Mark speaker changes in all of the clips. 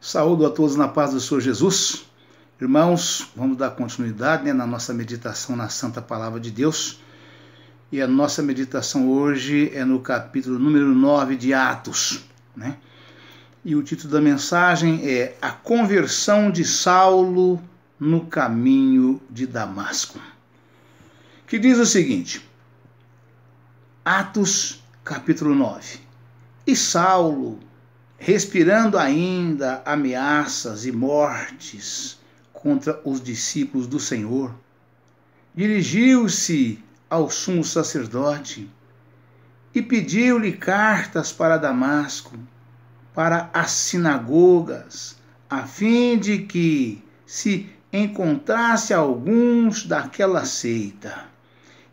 Speaker 1: Saúdo a todos na paz do Senhor Jesus. Irmãos, vamos dar continuidade na nossa meditação na Santa Palavra de Deus. E a nossa meditação hoje é no capítulo número 9 de Atos. E o título da mensagem é A Conversão de Saulo no Caminho de Damasco. Que diz o seguinte, Atos capítulo 9. E Saulo, respirando ainda ameaças e mortes contra os discípulos do Senhor, dirigiu-se ao sumo sacerdote e pediu-lhe cartas para Damasco, para as sinagogas, a fim de que, se encontrasse alguns daquela seita,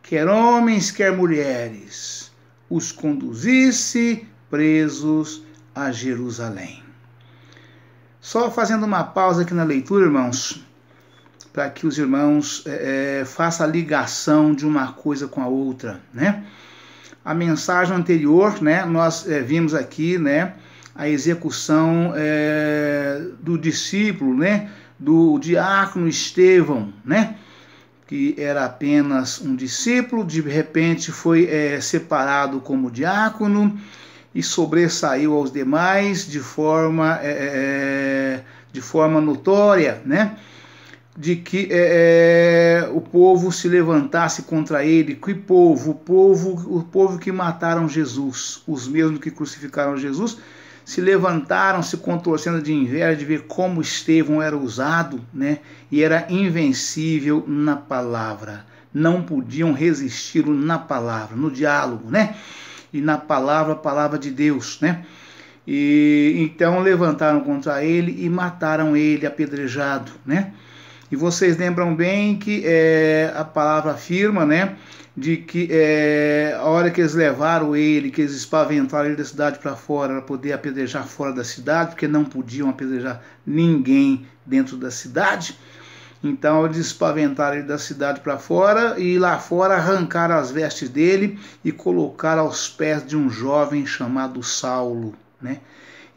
Speaker 1: quer homens, quer mulheres, os conduzisse presos a Jerusalém. Só fazendo uma pausa aqui na leitura, irmãos, para que os irmãos façam a ligação de uma coisa com a outra, A mensagem anterior, nós vimos aqui, a execução do discípulo, do diácono Estevão, que era apenas um discípulo, de repente foi separado como diácono e sobressaiu aos demais de forma notória, de que o povo se levantasse contra ele. Que povo? O povo que mataram Jesus, os mesmos que crucificaram Jesus, se levantaram, se contorcendo de inveja de ver como Estevão era usado, e era invencível na palavra. Não podiam resistir na palavra, no diálogo, e na palavra, a palavra de Deus, E então levantaram contra ele e mataram ele apedrejado, E vocês lembram bem que a palavra afirma, de que a hora que eles levaram ele, que eles espaventaram ele da cidade para fora, para poder apedrejar fora da cidade, porque não podiam apedrejar ninguém dentro da cidade. Então eles espaventaram ele da cidade para fora e lá fora arrancaram as vestes dele e colocaram aos pés de um jovem chamado Saulo,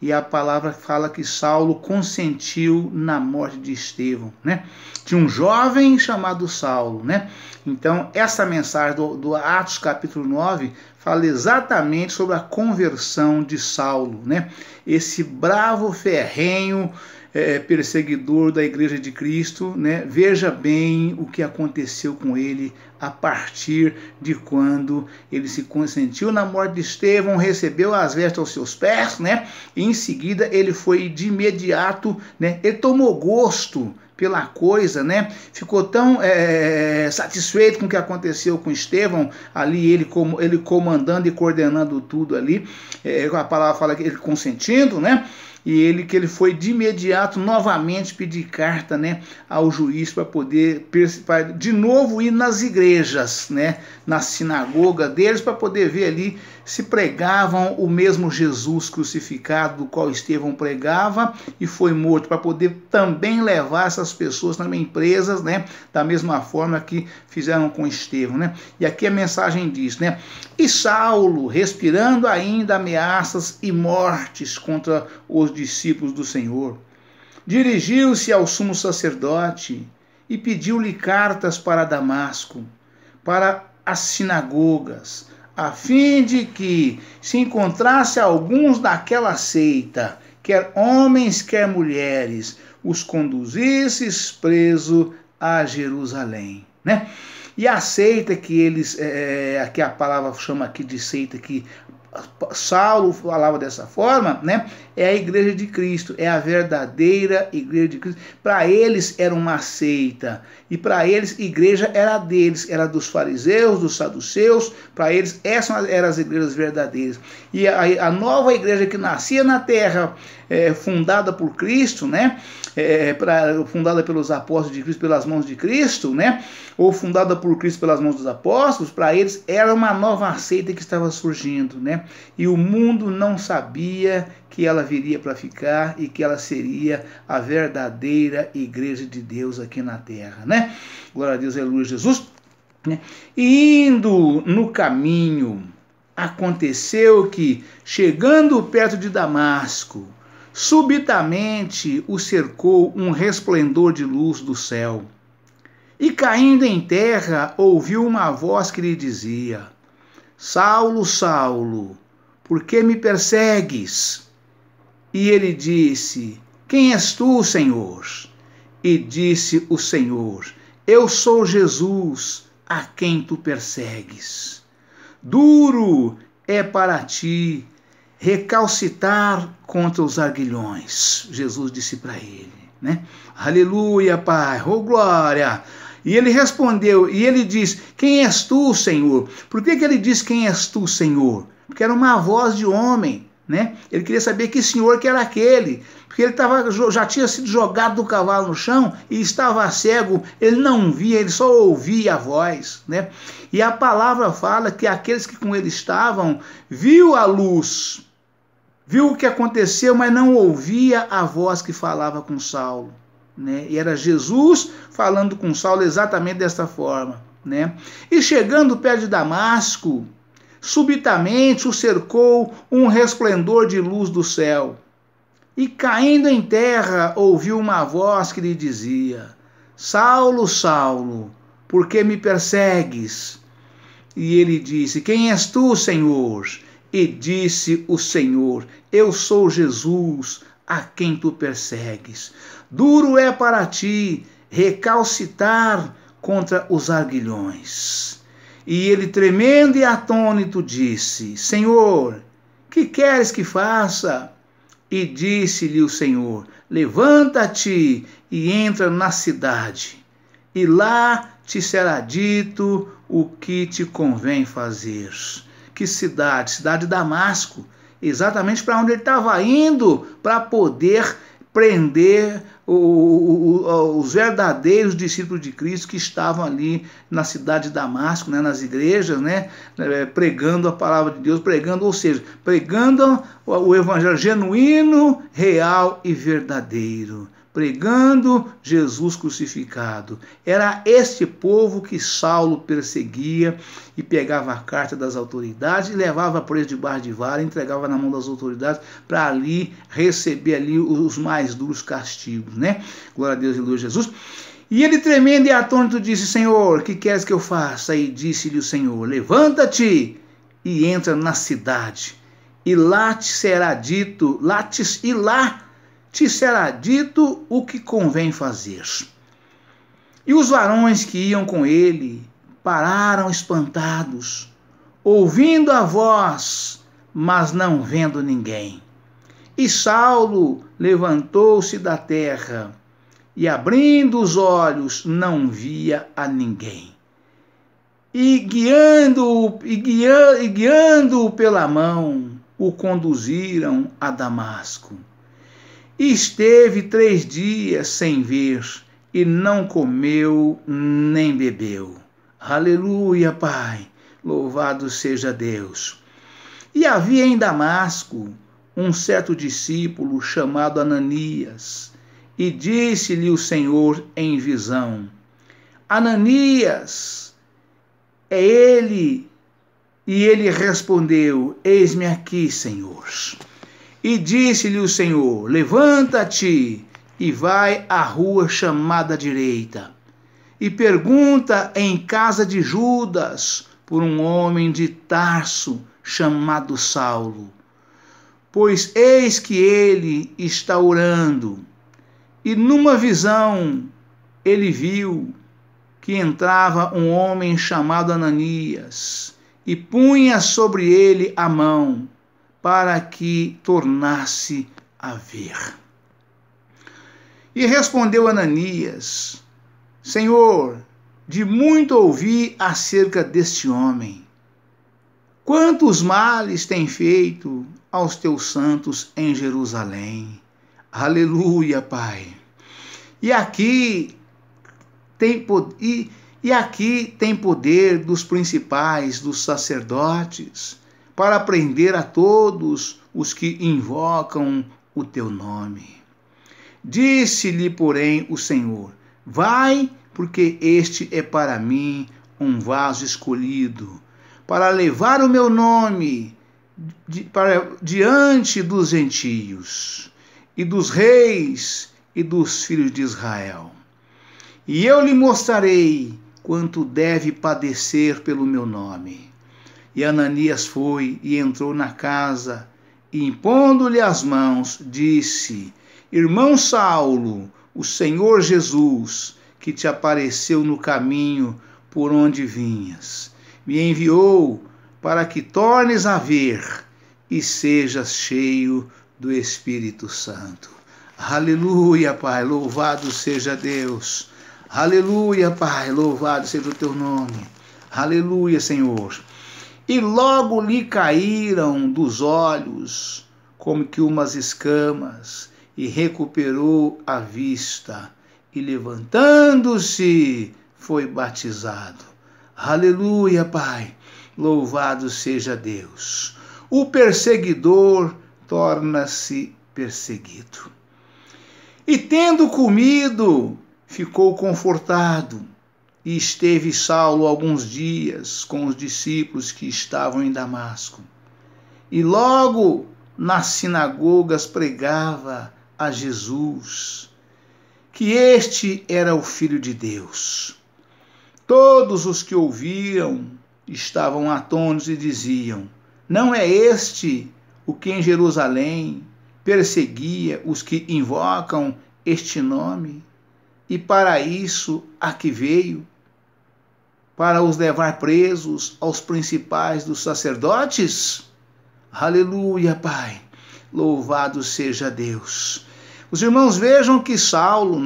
Speaker 1: E a palavra fala que Saulo consentiu na morte de Estevão, De um jovem chamado Saulo, Então essa mensagem do Atos capítulo 9 fala exatamente sobre a conversão de Saulo, Esse bravo ferrenho perseguidor da Igreja de Cristo, Veja bem o que aconteceu com ele a partir de quando ele se consentiu na morte de Estevão, recebeu as vestes aos seus pés, E em seguida ele foi de imediato, Ele tomou gosto pela coisa, Ficou tão satisfeito com o que aconteceu com Estevão, ali ele comandando e coordenando tudo ali, a palavra fala que ele consentindo, E ele foi de imediato novamente pedir carta, ao juiz para poder de novo ir nas igrejas, na sinagoga deles, para poder ver ali se pregavam o mesmo Jesus crucificado do qual Estevão pregava e foi morto, para poder também levar essas pessoas também presas, da mesma forma que fizeram com Estevão, E aqui a mensagem diz, E Saulo, respirando ainda ameaças e mortes contra os discípulos do Senhor, dirigiu-se ao sumo sacerdote e pediu-lhe cartas para Damasco, para as sinagogas, a fim de que, se encontrasse alguns daquela seita, quer homens, quer mulheres, os conduzisse preso a Jerusalém, E a seita que eles, aqui a palavra chama aqui de seita, que Saulo falava dessa forma, é a Igreja de Cristo, é a verdadeira Igreja de Cristo. Para eles era uma seita, e para eles igreja era deles, era dos fariseus, dos saduceus. Para eles essas eram as igrejas verdadeiras. E a nova igreja que nascia na terra, fundada por Cristo, fundada pelos apóstolos de Cristo, pelas mãos de Cristo, ou fundada por Cristo pelas mãos dos apóstolos, para eles era uma nova seita que estava surgindo, E o mundo não sabia que ela viria para ficar e que ela seria a verdadeira igreja de Deus aqui na terra, Glória a Deus, aleluia, Jesus. E indo no caminho, aconteceu que, chegando perto de Damasco, Subitamente o cercou um resplendor de luz do céu. E caindo em terra, ouviu uma voz que lhe dizia: Saulo, Saulo, por que me persegues? E ele disse: Quem és tu, Senhor? E disse o Senhor: Eu sou Jesus, a quem tu persegues. Duro é para ti recalcitar contra os arguilhões. Jesus disse para ele, né? Aleluia, Pai, oh glória. E ele respondeu, e ele diz: Quem és tu, Senhor? Por que ele diz: Quem és tu, Senhor? Porque era uma voz de homem, né? Ele queria saber que senhor que era aquele, porque ele já tinha sido jogado do cavalo no chão e estava cego, ele não via, ele só ouvia a voz, né? E a palavra fala que aqueles que com ele estavam viu a luz, viu o que aconteceu, mas não ouvia a voz que falava com Saulo, né? E era Jesus falando com Saulo exatamente desta forma, né? E chegando perto de Damasco, subitamente o cercou um resplendor de luz do céu. E caindo em terra, ouviu uma voz que lhe dizia: Saulo, Saulo, por que me persegues? E ele disse: Quem és tu, Senhor? E disse o Senhor: Eu sou Jesus, a quem tu persegues. Duro é para ti recalcitar contra os arguilhões. E ele, tremendo e atônito, disse: Senhor, que queres que faça? E disse-lhe o Senhor: Levanta-te e entra na cidade, e lá te será dito o que te convém fazer. Que cidade? Cidade de Damasco, exatamente para onde ele estava indo, para poder prender os verdadeiros discípulos de Cristo que estavam ali na cidade de Damasco, né, nas igrejas, né, pregando a palavra de Deus, ou seja, pregando o evangelho genuíno, real e verdadeiro, pregando Jesus crucificado. Era este povo que Saulo perseguia e pegava a carta das autoridades e levava preso debaixo de vara, entregava na mão das autoridades para ali receber ali os mais duros castigos, né? Glória a Deus e aleluia Jesus. E ele, tremendo e atônito, disse: Senhor, que queres que eu faça? E disse-lhe o Senhor: Levanta-te e entra na cidade, e lá te será dito, te será dito o que convém fazer. E os varões que iam com ele pararam espantados, ouvindo a voz, mas não vendo ninguém. E Saulo levantou-se da terra, e abrindo os olhos, não via a ninguém. E guiando-o pela mão, o conduziram a Damasco. E esteve 3 dias sem ver, e não comeu nem bebeu. Aleluia, Pai, louvado seja Deus. E havia em Damasco um certo discípulo chamado Ananias, e disse-lhe o Senhor em visão: Ananias, é ele? E ele respondeu: Eis-me aqui, Senhor. E disse-lhe o Senhor: Levanta-te e vai à rua chamada direita, e pergunta em casa de Judas por um homem de Tarso chamado Saulo, pois eis que ele está orando. E numa visão ele viu que entrava um homem chamado Ananias, e punha sobre ele a mão, para que tornasse a ver. E respondeu Ananias: Senhor, de muito ouvi acerca deste homem. Quantos males tem feito aos teus santos em Jerusalém. Aleluia, Pai. E aqui tem poder dos principais, dos sacerdotes, para prender a todos os que invocam o teu nome. Disse-lhe, porém, o Senhor: Vai, porque este é para mim um vaso escolhido, para levar o meu nome diante dos gentios, e dos reis e dos filhos de Israel. E eu lhe mostrarei quanto deve padecer pelo meu nome. E Ananias foi e entrou na casa, e impondo-lhe as mãos, disse: Irmão Saulo, o Senhor Jesus, que te apareceu no caminho por onde vinhas, me enviou para que tornes a ver e sejas cheio do Espírito Santo. Aleluia, Pai, louvado seja Deus. Aleluia, Pai, louvado seja o teu nome. Aleluia, Senhor. E logo lhe caíram dos olhos como que umas escamas, e recuperou a vista, e levantando-se, foi batizado. Aleluia, Pai, louvado seja Deus. O perseguidor torna-se perseguido. E tendo comido, ficou confortado, e esteve Saulo alguns dias com os discípulos que estavam em Damasco. E logo nas sinagogas pregava a Jesus, que este era o Filho de Deus. Todos os que ouviam estavam atônitos e diziam: não é este o que em Jerusalém perseguia os que invocam este nome? E para isso aqui veio, para os levar presos aos principais dos sacerdotes? Aleluia, Pai, louvado seja Deus. Os irmãos, vejam que Saulo,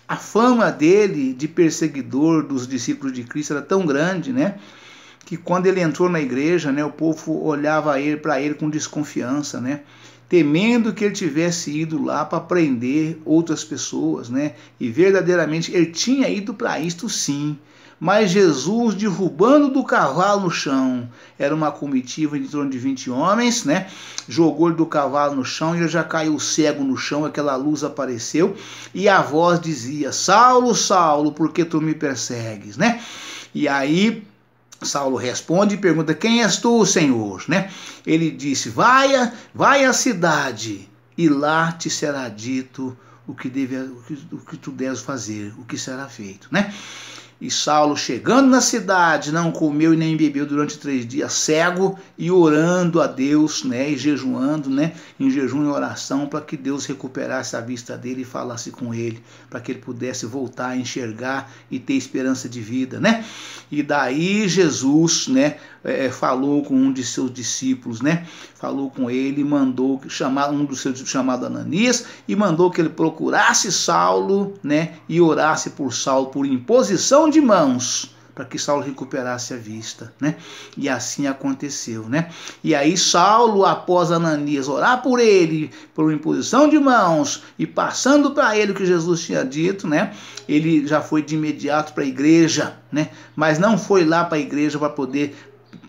Speaker 1: a fama dele de perseguidor dos discípulos de Cristo era tão grande, que quando ele entrou na igreja, o povo olhava para ele com desconfiança, temendo que ele tivesse ido lá para prender outras pessoas, e verdadeiramente ele tinha ido para isto sim. Mas Jesus, derrubando do cavalo no chão, era uma comitiva de em torno de 20 homens, jogou ele do cavalo no chão e ele já caiu cego no chão, aquela luz apareceu, e a voz dizia: Saulo, Saulo, por que tu me persegues? E aí Saulo responde e pergunta: quem és tu, Senhor? Ele disse: vai à cidade, e lá te será dito o que tu deves fazer, o que será feito. E Saulo, chegando na cidade, não comeu e nem bebeu durante 3 dias, cego, e orando a Deus, e jejuando, em jejum e oração, para que Deus recuperasse a vista dele e falasse com ele, para que ele pudesse voltar a enxergar e ter esperança de vida, E daí Jesus, falou com um de seus discípulos, falou com ele, mandou chamar um dos seus discípulos, chamado Ananias, e mandou que ele procurasse Saulo, e orasse por Saulo por imposição de mãos, para que Saulo recuperasse a vista, E assim aconteceu, E aí Saulo, após Ananias orar por ele, por imposição de mãos, e passando para ele o que Jesus tinha dito, ele já foi de imediato para a igreja, Mas não foi lá para a igreja para poder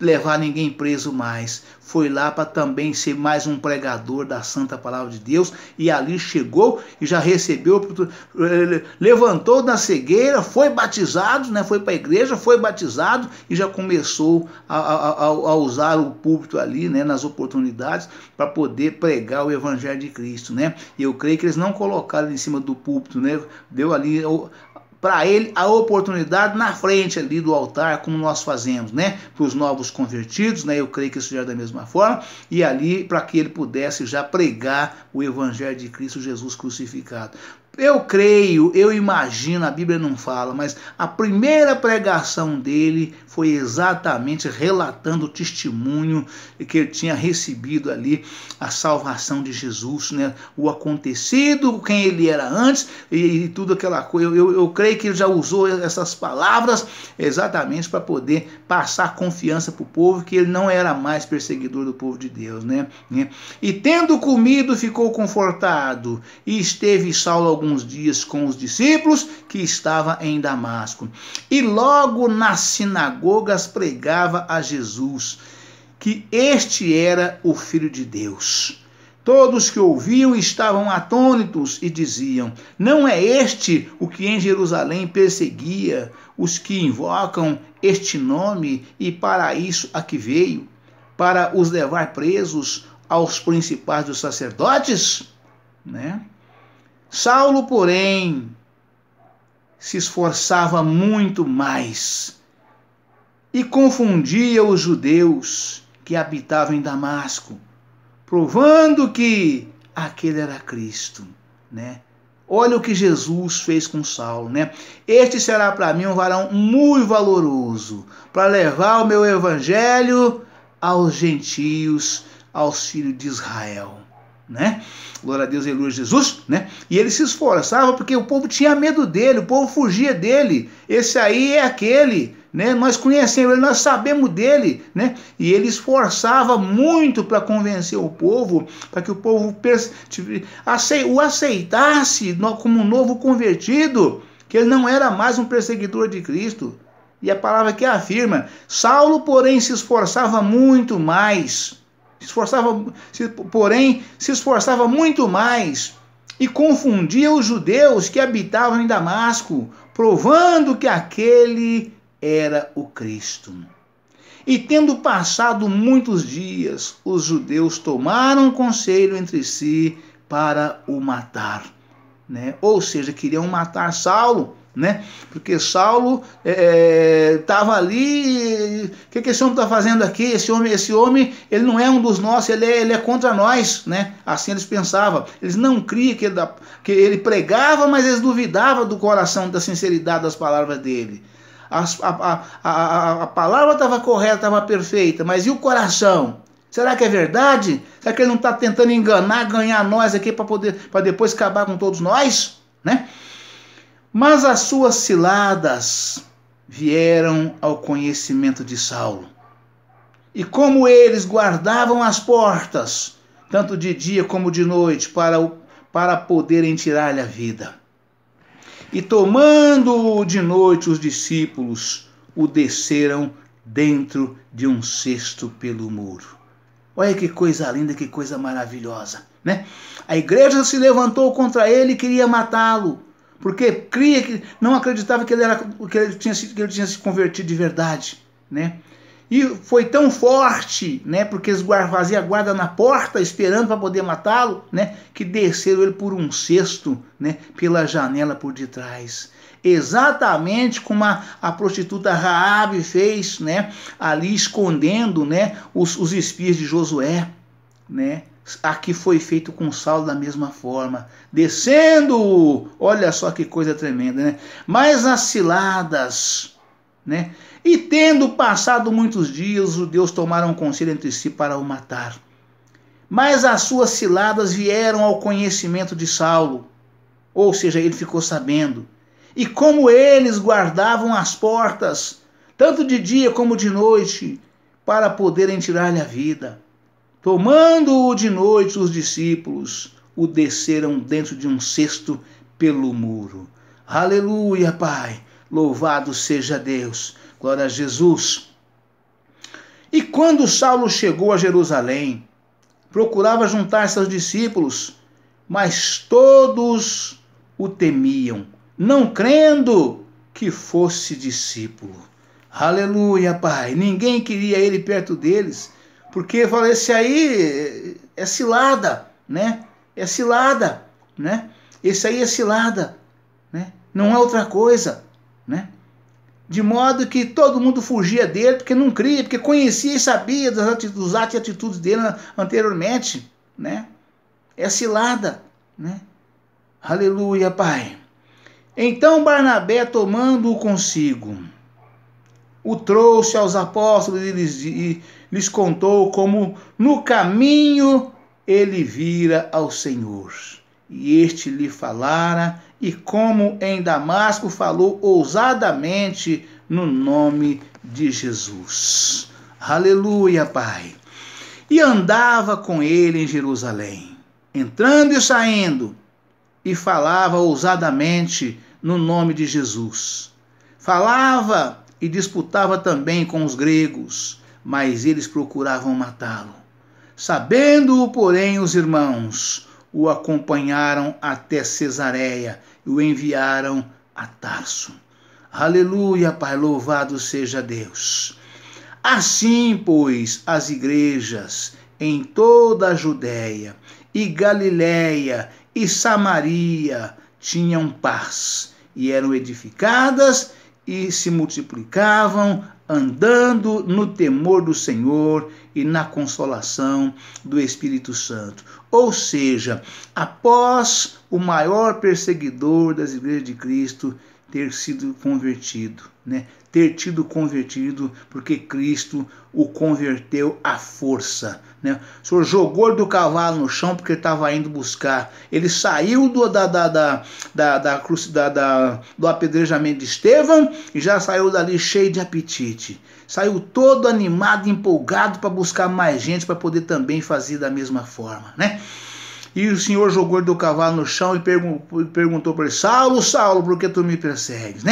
Speaker 1: levar ninguém preso mais. Foi lá para também ser mais um pregador da santa palavra de Deus, e ali chegou e já recebeu, levantou da cegueira, foi batizado, foi para a igreja, foi batizado e já começou a usar o púlpito ali, nas oportunidades, para poder pregar o evangelho de Cristo, E eu creio que eles não colocaram em cima do púlpito, deu ali para ele a oportunidade na frente ali do altar, como nós fazemos, para os novos convertidos, eu creio que isso já é da mesma forma, e ali para que ele pudesse já pregar o evangelho de Cristo Jesus crucificado. Eu creio, eu imagino, a Bíblia não fala, mas a primeira pregação dele foi exatamente relatando o testemunho que ele tinha recebido ali, a salvação de Jesus, o acontecido, quem ele era antes e tudo aquela coisa. Eu creio que ele já usou essas palavras exatamente para poder passar confiança para o povo, que ele não era mais perseguidor do povo de Deus, E tendo comido, ficou confortado, e esteve Saulo alguns dias com os discípulos que estavam em Damasco. E logo nas sinagogas pregava a Jesus, que este era o Filho de Deus. Todos que ouviam estavam atônitos e diziam: não é este o que em Jerusalém perseguia os que invocam este nome, e para isso aqui veio, para os levar presos aos principais dos sacerdotes? né? Saulo, porém, se esforçava muito mais e confundia os judeus que habitavam em Damasco, provando que aquele era Cristo, né? Olha o que Jesus fez com Saulo, né? Este será para mim um varão muito valoroso, para levar o meu evangelho aos gentios, aos filhos de Israel, né? Glória a Deus, aleluia, Jesus, né? E ele se esforçava porque o povo tinha medo dele, o povo fugia dele. Esse aí é aquele, né? Nós conhecemos ele, nós sabemos dele, né? E ele esforçava muito para convencer o povo, para que o povo o aceitasse como um novo convertido, que ele não era mais um perseguidor de Cristo. E a palavra que afirma: Saulo, porém, se esforçava muito mais. Se esforçava muito mais e confundia os judeus que habitavam em Damasco, provando que aquele era o Cristo. E tendo passado muitos dias, os judeus tomaram conselho entre si para o matar, né? Ou seja, queriam matar Saulo, né? Porque Saulo estava ali. O que esse homem está fazendo aqui? Esse homem, ele não é um dos nossos, ele é contra nós, né? Assim eles pensavam. Eles não criam que ele pregava, mas eles duvidavam do coração, da sinceridade das palavras dele. A palavra estava correta, estava perfeita, mas e o coração? Será que é verdade? Será que ele não está tentando ganhar nós aqui para depois acabar com todos nós, né? Mas as suas ciladas vieram ao conhecimento de Saulo. E como eles guardavam as portas, tanto de dia como de noite, para poderem tirar-lhe a vida. E tomando de noite os discípulos, o desceram dentro de um cesto pelo muro. Olha que coisa linda, que coisa maravilhosa, né? A igreja se levantou contra ele e queria matá-lo, porque não acreditava que ele tinha se convertido de verdade, né? E foi tão forte, né? Porque eles faziam guarda na porta, esperando para poder matá-lo, né? Que desceram ele por um cesto, né? Pela janela por detrás. Exatamente como a prostituta Raabe fez, né? Ali escondendo, né? Os espias de Josué, né? Aqui foi feito com Saulo da mesma forma, descendo, olha só que coisa tremenda, né? Mas as ciladas, né? E tendo passado muitos dias, os judeus tomaram conselho entre si para o matar. Mas as suas ciladas vieram ao conhecimento de Saulo, ou seja, ele ficou sabendo. E como eles guardavam as portas, tanto de dia como de noite, para poderem tirar-lhe a vida. Tomando-o de noite, os discípulos o desceram dentro de um cesto pelo muro. Aleluia, Pai! Louvado seja Deus! Glória a Jesus! E quando Saulo chegou a Jerusalém, procurava juntar-se aos discípulos, mas todos o temiam, não crendo que fosse discípulo. Aleluia, Pai! Ninguém queria ele perto deles, porque falei, esse aí é cilada, né? É cilada, né? Esse aí é cilada, né? Não é outra coisa, né? De modo que todo mundo fugia dele, porque não cria, porque conhecia e sabia dos atos e atitudes dele anteriormente, né? É cilada, né? Aleluia, Pai! Então Barnabé, tomando-o consigo, o trouxe aos apóstolos e lhes contou como no caminho ele vira ao Senhor. E este lhe falara, e como em Damasco falou ousadamente no nome de Jesus. Aleluia, Pai! E andava com ele em Jerusalém, entrando e saindo, e falava ousadamente no nome de Jesus. Falava e disputava também com os gregos, mas eles procuravam matá-lo. Sabendo-o, porém, os irmãos o acompanharam até Cesareia e o enviaram a Tarso. Aleluia, Pai, louvado seja Deus. Assim, pois, as igrejas em toda a Judéia e Galiléia e Samaria tinham paz, e eram edificadas e se multiplicavam, andando no temor do Senhor e na consolação do Espírito Santo. Ou seja, após o maior perseguidor das igrejas de Cristo ter sido convertido, ter tido convertido, porque Cristo o converteu à força. O Senhor jogou do cavalo no chão porque ele estava indo buscar. Ele saiu do apedrejamento de Estevão e já saiu dali cheio de apetite. Saiu todo animado, empolgado para buscar mais gente para poder também fazer da mesma forma, E o Senhor jogou ele do cavalo no chão e perguntou para ele: Saulo, Saulo, por que tu me persegues?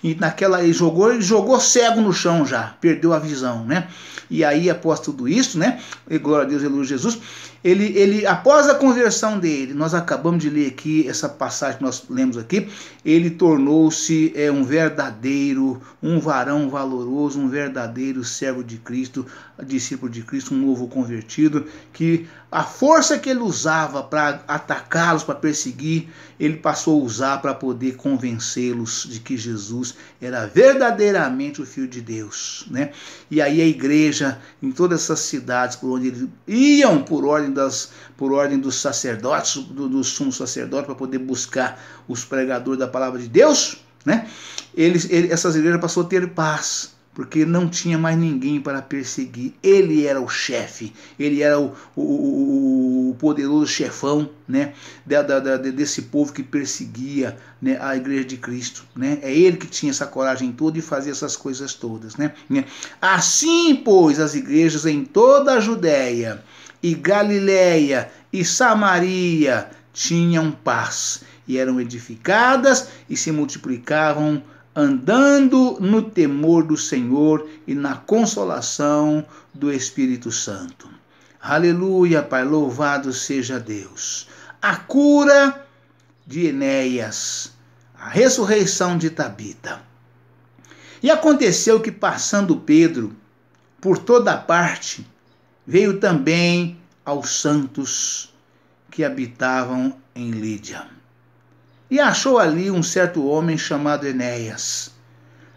Speaker 1: E ele jogou cego no chão já, perdeu a visão, E aí, após tudo isso, e glória a Deus, aleluia, Jesus, ele, após a conversão dele, nós acabamos de ler aqui, essa passagem que nós lemos aqui, ele tornou-se um varão valoroso, um verdadeiro servo de Cristo, discípulo de Cristo, um novo convertido, que a força que ele usava para atacá-los, para perseguir, ele passou a usar para poder convencê-los de que Jesus era verdadeiramente o Filho de Deus, E aí a igreja, em todas essas cidades por onde eles iam, por ordem dos sacerdotes, do sumo sacerdote, para poder buscar os pregadores da palavra de Deus, essas igrejas passaram a ter paz, porque não tinha mais ninguém para perseguir. Ele era o chefe, ele era o poderoso chefão, desse povo que perseguia, a igreja de Cristo, É ele que tinha essa coragem toda e fazia essas coisas todas, Assim, pois, as igrejas em toda a Judéia e Galiléia e Samaria tinham paz, e eram edificadas e se multiplicavam, andando no temor do Senhor e na consolação do Espírito Santo. Aleluia, Pai, louvado seja Deus. A cura de Enéas, a ressurreição de Tabita. E aconteceu que, passando Pedro por toda parte, veio também aos santos que habitavam em Lídia. E achou ali um certo homem chamado Enéas,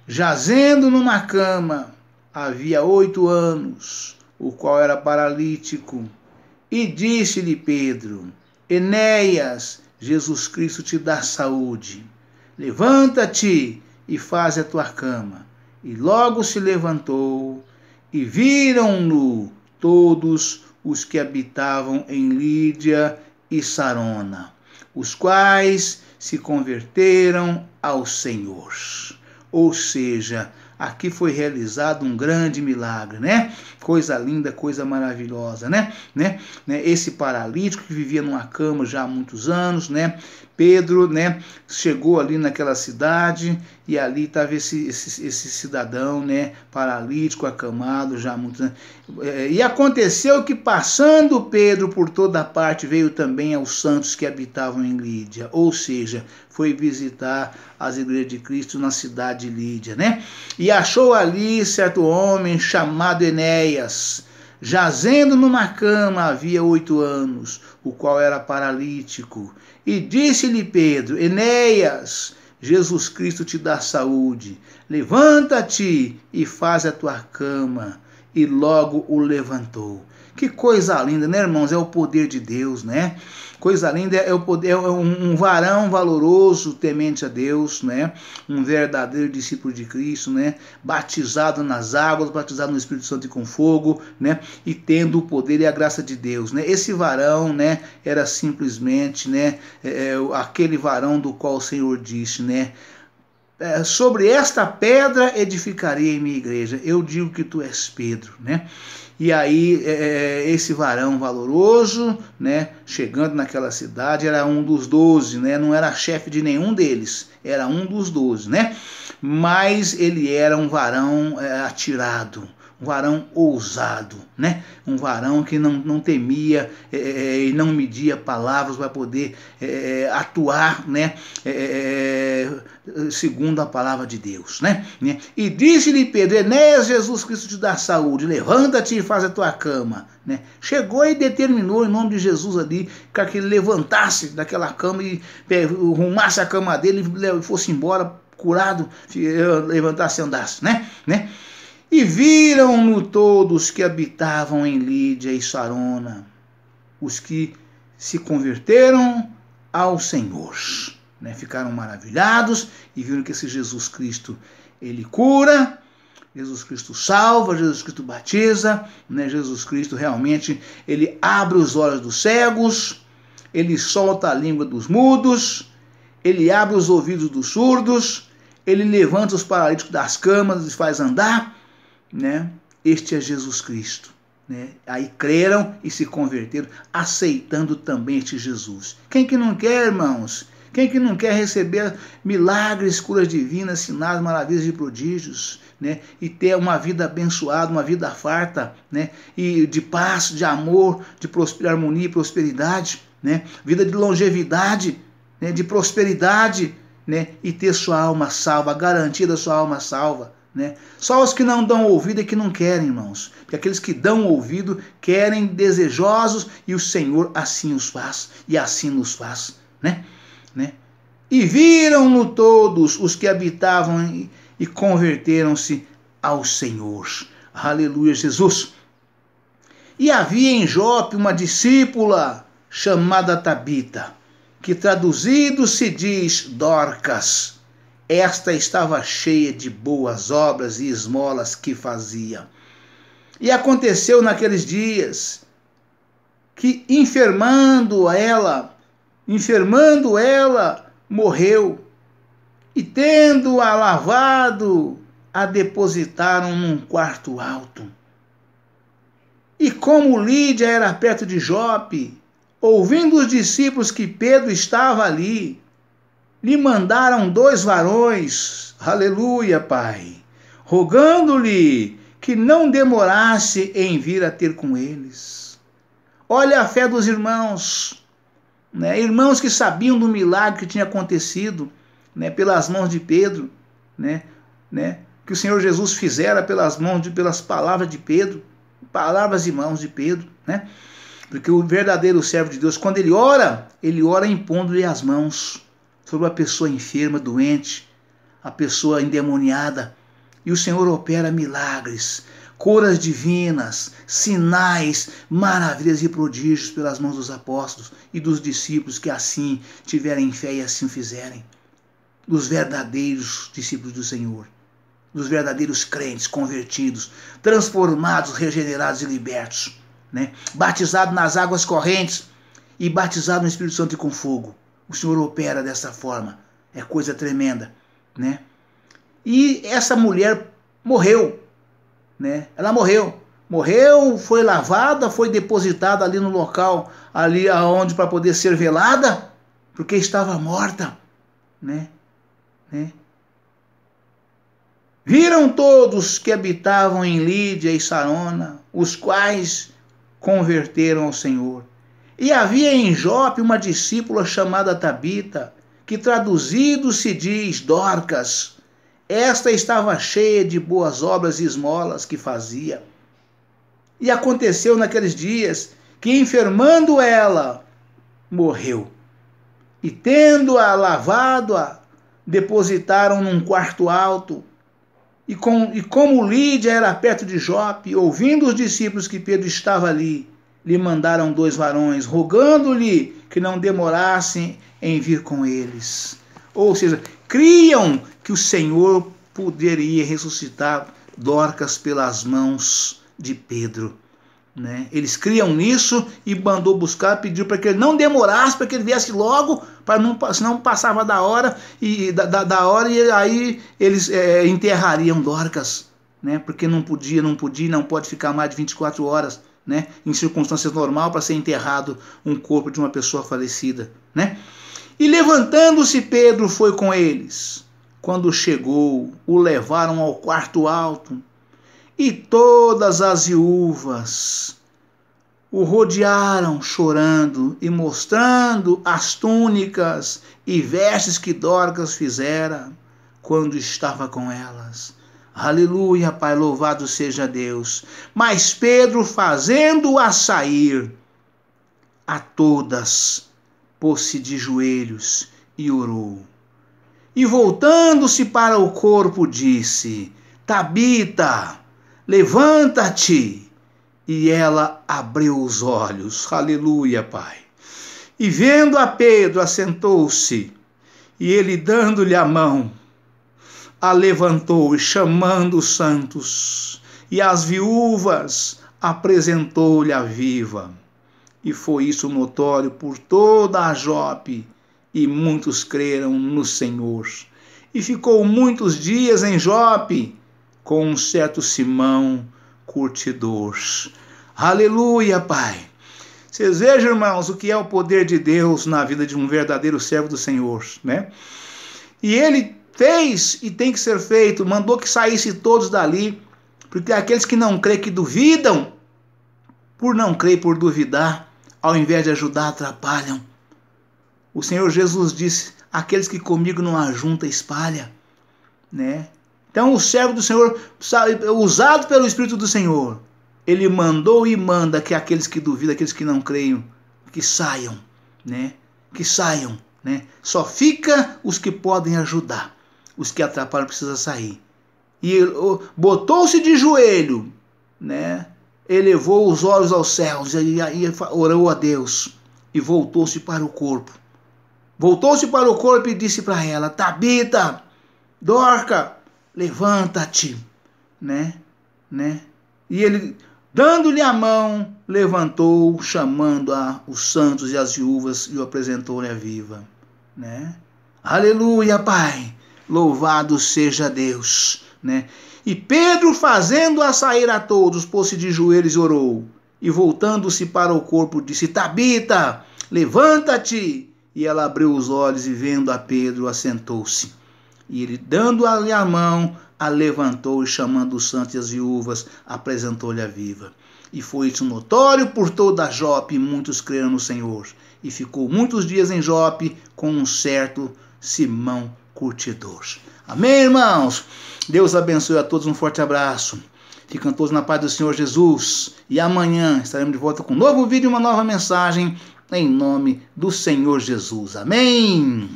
Speaker 1: jazendo numa cama, havia 8 anos, o qual era paralítico. E disse-lhe Pedro: Enéas, Jesus Cristo te dá saúde. Levanta-te e faze a tua cama. E logo se levantou, e viram-no todos os que habitavam em Lídia e Sarona, os quais se converteram ao Senhor. Ou seja, aqui foi realizado um grande milagre, Coisa linda, coisa maravilhosa, Esse paralítico que vivia numa cama já há muitos anos, Pedro, chegou ali naquela cidade e ali estava esse cidadão, paralítico, acamado já há muitos anos. E aconteceu que, passando Pedro por toda parte, veio também aos santos que habitavam em Lídia, ou seja, foi visitar as igrejas de Cristo na cidade de Lídia, E achou ali certo homem chamado Enéas, jazendo numa cama havia 8 anos, o qual era paralítico. E disse-lhe Pedro: Enéas, Jesus Cristo te dá saúde. Levanta-te e faz a tua cama. E logo o levantou. Que coisa linda, irmãos? É o poder de Deus, Coisa linda é o poder, é um varão valoroso, temente a Deus, Um verdadeiro discípulo de Cristo, Batizado nas águas, batizado no Espírito Santo e com fogo, E tendo o poder e a graça de Deus, Esse varão, era simplesmente, aquele varão do qual o Senhor disse, sobre esta pedra edificarei minha igreja. Eu digo que tu és Pedro, E aí esse varão valoroso, chegando naquela cidade, era um dos 12, não era chefe de nenhum deles, era um dos 12, Mas ele era um varão atirado, um varão ousado, né? Um varão que não temia e não media palavras para poder atuar, né? Segundo a palavra de Deus, né? E disse-lhe Pedro: Enéas, Jesus Cristo te dá saúde, levanta-te e faz a tua cama, né? Chegou e determinou em nome de Jesus ali que ele levantasse daquela cama e arrumasse a cama dele e fosse embora curado, levantasse e andasse, né? E viram-no todos que habitavam em Lídia e Sarona, os que se converteram ao Senhor, né? Ficaram maravilhados e viram que esse Jesus Cristo, ele cura, Jesus Cristo salva, Jesus Cristo batiza, né? Jesus Cristo realmente, ele abre os olhos dos cegos, ele solta a língua dos mudos, ele abre os ouvidos dos surdos, ele levanta os paralíticos das camas e faz andar, né? Este é Jesus Cristo, né? Aí creram e se converteram, aceitando também este Jesus. Quem que não quer, irmãos? Quem que não quer receber milagres, curas divinas, sinais, maravilhas e prodígios, né? E ter uma vida abençoada, uma vida farta, né? E de paz, de amor, de harmonia e prosperidade, né? Vida de longevidade, né? De prosperidade, né? E ter sua alma salva, a garantia da sua alma salva, né? Só os que não dão ouvido é que não querem, irmãos. Porque aqueles que dão ouvido querem, desejosos, e o Senhor assim os faz, e assim nos faz, né? E viram-no todos os que habitavam e converteram-se ao Senhor. Aleluia, Jesus. E havia em Jope uma discípula chamada Tabita, que traduzido se diz Dorcas. Esta estava cheia de boas obras e esmolas que fazia. E aconteceu naqueles dias que, enfermando ela, morreu, e tendo-a lavado, a depositaram num quarto alto. E como Lídia era perto de Jope, ouvindo os discípulos que Pedro estava ali, lhe mandaram 2 varões, aleluia, Pai, rogando-lhe que não demorasse em vir a ter com eles. Olha a fé dos irmãos, né? Irmãos que sabiam do milagre que tinha acontecido, né? Pelas mãos de Pedro, né? Que o Senhor Jesus fizera pelas palavras de Pedro, palavras e mãos de Pedro, né? Porque o verdadeiro servo de Deus, quando ele ora impondo-lhe as mãos sobre a pessoa enferma, doente, a pessoa endemoniada, e o Senhor opera milagres, curas divinas, sinais, maravilhas e prodígios pelas mãos dos apóstolos e dos discípulos que assim tiverem fé e assim fizerem. Dos verdadeiros discípulos do Senhor, dos verdadeiros crentes convertidos, transformados, regenerados e libertos, né? Batizados nas águas correntes e batizados no Espírito Santo e com fogo. O Senhor opera dessa forma, é coisa tremenda, né? E essa mulher morreu, né? Ela morreu, foi lavada, foi depositada ali no local, ali aonde para poder ser velada, porque estava morta, né? Viram todos que habitavam em Lídia e Sarona, os quais converteram ao Senhor. E havia em Jope uma discípula chamada Tabita, que traduzido se diz Dorcas. Esta estava cheia de boas obras e esmolas que fazia. E aconteceu naqueles dias que, enfermando ela, morreu. E tendo-a lavado, depositaram num quarto alto. E como Lídia era perto de Jope, ouvindo os discípulos que Pedro estava ali, lhe mandaram 2 varões, rogando-lhe que não demorassem em vir com eles. Ou seja, criam que o Senhor poderia ressuscitar Dorcas pelas mãos de Pedro, né? Eles criam nisso e mandou buscar, pediu para que ele não demorasse, para que ele viesse logo, senão passava da hora, e aí eles enterrariam Dorcas, né? Porque não pode ficar mais de 24 horas, né? Em circunstâncias normais para ser enterrado um corpo de uma pessoa falecida, né? E levantando-se Pedro foi com eles. Quando chegou, o levaram ao quarto alto E todas as viúvas o rodearam chorando e mostrando as túnicas e vestes que Dorcas fizera quando estava com elas. Aleluia, Pai, louvado seja Deus. Mas Pedro, fazendo-a sair, a todas pôs-se de joelhos e orou. E voltando-se para o corpo, disse: Tabita, levanta-te. E ela abriu os olhos. Aleluia, Pai. E vendo a Pedro, assentou-se, e ele, dando-lhe a mão, a levantou, e chamando os santos e as viúvas, apresentou-lhe a viva. E foi isso notório por toda a Jope, e muitos creram no Senhor. E ficou muitos dias em Jope com um certo Simão, curtidor. Aleluia, Pai. Vocês vejam, irmãos, o que é o poder de Deus na vida de um verdadeiro servo do Senhor, né? E ele fez e tem que ser feito, mandou que saísse todos dali, porque aqueles que não creem, que duvidam, por não crer, por duvidar, ao invés de ajudar, atrapalham. O Senhor Jesus disse: aqueles que comigo não ajuntam, espalha, né? Então o servo do Senhor, usado pelo Espírito do Senhor, ele mandou e manda que aqueles que duvidam, aqueles que não creem, que saiam, né? Que saiam, né? Só fica os que podem ajudar. Os que atrapalham precisam sair. E botou-se de joelho, né? Elevou os olhos aos céus e orou a Deus. E voltou-se para o corpo. Voltou-se para o corpo e disse para ela: Tabita, Dorca, levanta-te, né? E ele, dando-lhe a mão, levantou, chamando os santos e as viúvas, e o apresentou-lhe a viva, né? Aleluia, Pai, louvado seja Deus, né? E Pedro, fazendo-a sair a todos, pôs-se de joelhos e orou, e voltando-se para o corpo, disse: Tabita, levanta-te. E ela abriu os olhos, e vendo a Pedro, assentou-se. E ele, dando-lhe a mão, a levantou, e chamando os santos e as viúvas, apresentou-lhe a viva. E foi isso notório por toda a Jope, e muitos creram no Senhor. E ficou muitos dias em Jope com um certo Simão curtidor. Amém, irmãos? Deus abençoe a todos, um forte abraço. Ficam todos na paz do Senhor Jesus. E amanhã estaremos de volta com um novo vídeo e uma nova mensagem, em nome do Senhor Jesus. Amém?